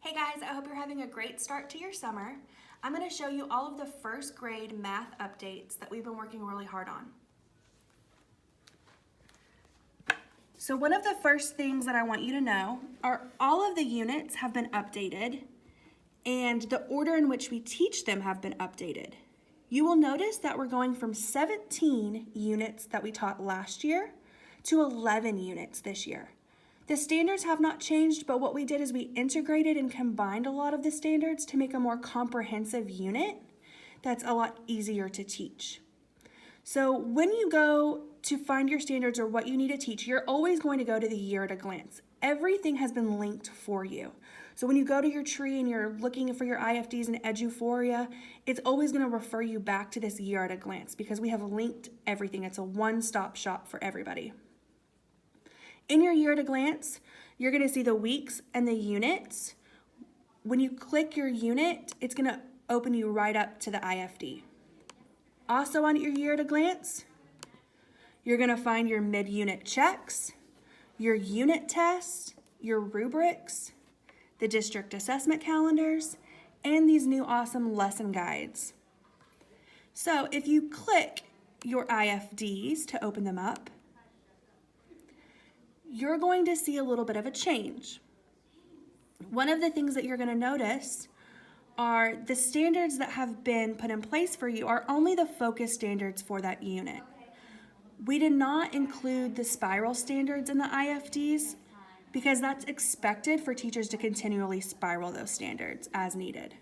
Hey guys, I hope you're having a great start to your summer. I'm going to show you all of the first grade math updates that we've been working really hard on. So one of the first things that I want you to know are all of the units have been updated and the order in which we teach them have been updated. You will notice that we're going from 17 units that we taught last year to 11 units this year. The standards have not changed, but what we did is we integrated and combined a lot of the standards to make a more comprehensive unit that's a lot easier to teach. So when you go to find your standards or what you need to teach, you're always going to go to the year at a glance. Everything has been linked for you. So when you go to your tree and you're looking for your IFDs and Eduphoria, it's always going to refer you back to this year at a glance because we have linked everything. It's a one-stop shop for everybody. In your year at a glance, you're going to see the weeks and the units. When you click your unit, it's going to open you right up to the IFD. Also on your year at a glance, you're going to find your mid-unit checks, your unit tests, your rubrics, the district assessment calendars, and these new awesome lesson guides. So if you click your IFDs to open them up, you're going to see a little bit of a change. One of the things that you're going to notice are the standards that have been put in place for you are only the focus standards for that unit. We did not include the spiral standards in the IFDs because that's expected for teachers to continually spiral those standards as needed.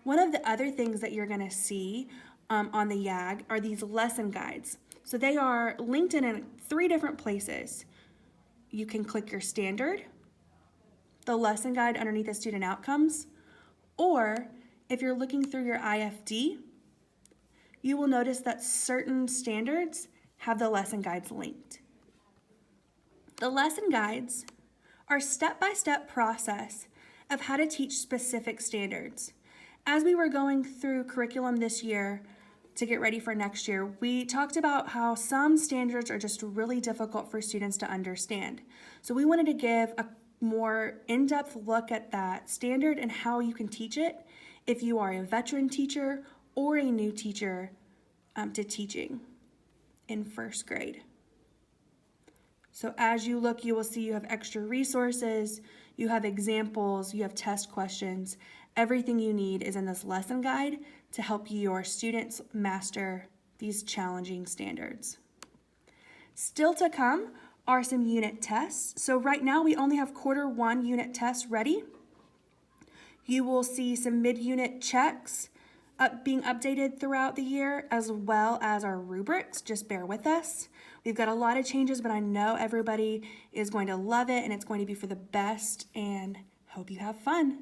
One of the other things that you're going to see on the YAG are these lesson guides. So they are linked in 3 different places. You can click your standard, the lesson guide underneath the student outcomes, or if you're looking through your IFD, you will notice that certain standards have the lesson guides linked. The lesson guides are a step-by-step process of how to teach specific standards. As we were going through curriculum this year, to get ready for next year, we talked about how some standards are just really difficult for students to understand. So we wanted to give a more in-depth look at that standard and how you can teach it if you are a veteran teacher or a new teacher to teaching in first grade. So as you look, you will see you have extra resources, you have examples, you have test questions. Everything you need is in this lesson guide to help your students master these challenging standards. Still to come are some unit tests. So right now we only have Q1 unit tests ready. You will see some mid-unit checks being updated throughout the year, as well as our rubrics. Just bear with us. We've got a lot of changes, but I know everybody is going to love it and it's going to be for the best, and hope you have fun.